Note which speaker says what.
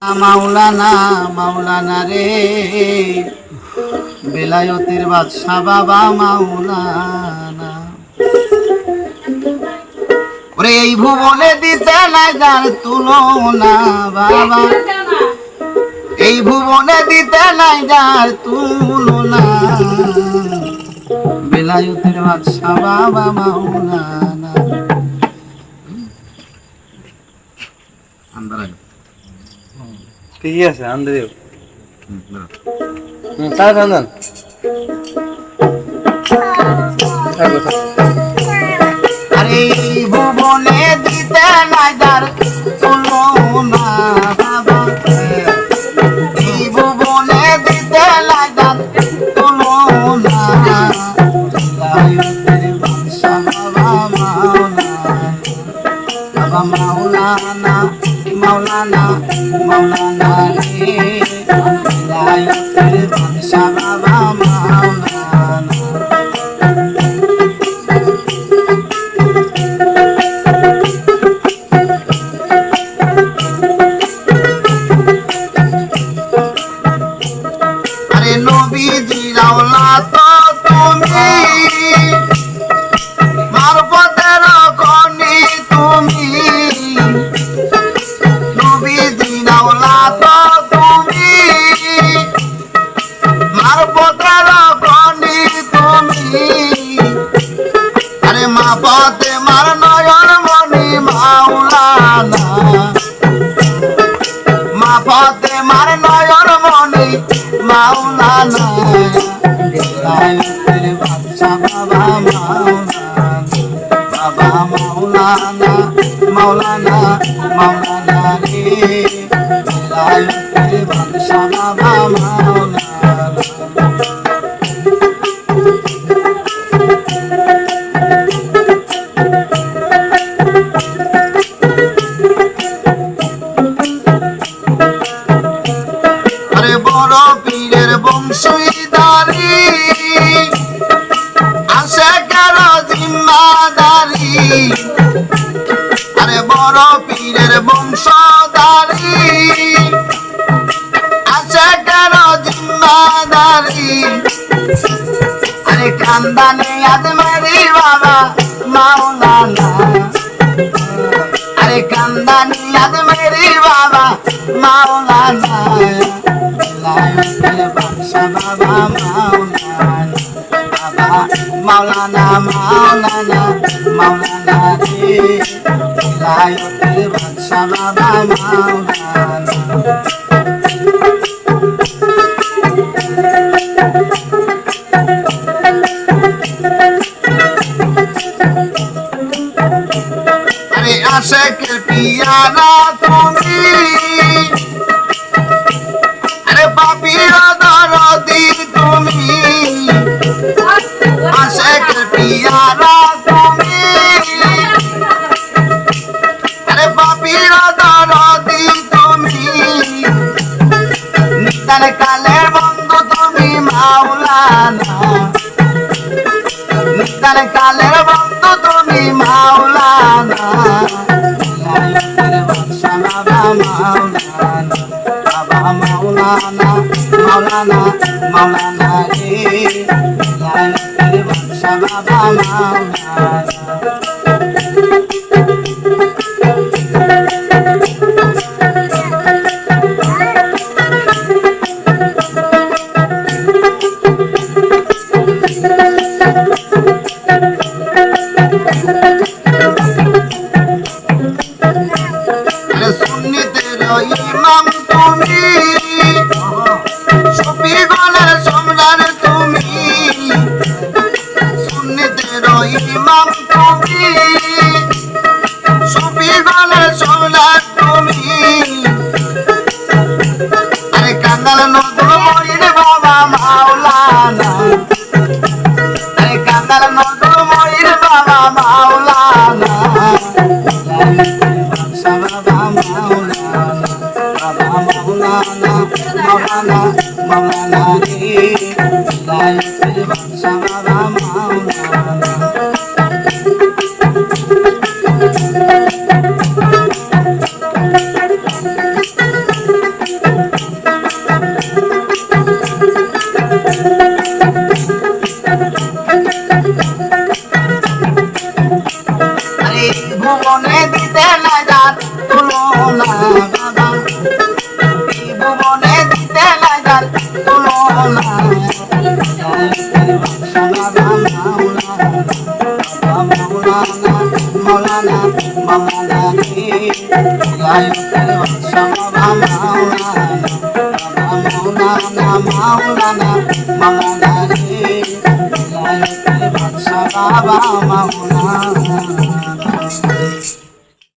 Speaker 1: মাওলানা মাওলানা রে বেলায়তের বাদশা বাবা মাওলানা ওরে এই ভুবনে দিতে নাই যার তুলনা বাবা এই ভুবনে দিতে নাই যার তুলনা বেলায়তের বাদশা বাবা মাওলানা আন্দার
Speaker 2: ঠিক আছে আন্দাজ তার আন্দাজ
Speaker 1: আরে ভুবনে দিতে নাই যার তুলনা বাবা এই ভুবনে দিতে নাই যার তুলনা বেলায়তের বাদশা বাবা মাওলানা মাওলানা মাওলানা রে বেলায়তের বাদশা বাবা মাওলানা আরে নবীজির আওলাদ তুমি মারফতের খনি তুমি নবীজির আওলাদ তুমি মারফতের খনি তুমি আরে মা পথে মার নয়ন মনি মাওলানা মা পথে মার নয়ন মনি মাওলানা বেলায়তের বাদশা বাবা মাওলানা মাওলানা মাওলানা রে বেলায়তের বাদশা বাবা মাওলানা আরে বড় পীরের বংশীদারি আসে কেন জিম্মাদারি আরে বড় পীরের বংশধারি আসে কেন জিম্মাদারি আরে খানদানে আজমেরি বাবা মাওলানা আরে খানদানি আজমেরি বাবা মাওলানা বেলায়তের বাদশা বাবা মাওলানা মাওলানা মাওলানা রে বেলায়তের বাদশা বাবা মাওলানা আরে আশেকের পিয়ারা তুমি আরে পাপির দরদি তুমি আশেকের পিয়ারা তুমি আরে পাপির দরদি তুমি নিদান কালের বন্ধু তুমি মাওলানা নিদান কালের বন্ধু তুমি মাওলানা বেলায়তের বাদশা বাবা মাওলানা মাওলানা মাওলানা মাওলানা রে বেলায়তের বাদশা বাবা মাওলানা সুন্নিতের ইমাম তুমি শফিগণের সম্রাট তুমি সুন্নিতের ইমাম তুমি শফিগণের সম্রাট তুমি আরে কাঙ্গাল নজর মরির বাবা মাওলানা আরে কাঙ্গাল নজর মরির বাবা মাওলানা মাওলানা মাওলানা রে বেলায়তের বাদশা বাবা মাওলানা এই ভুবনে দিতে না যার তুলনা বাবা, এই ভুবনে দিতে না যার তুলনা। বাবা মাওলানা, মাওলানা, মাওলানা রে, গায়কের বাদশা বাবা মাওলানা, বাবা মাওলানা, মাওলানা, মাওলানা রে, গায়কের বাদশা বাবা মাওলানা।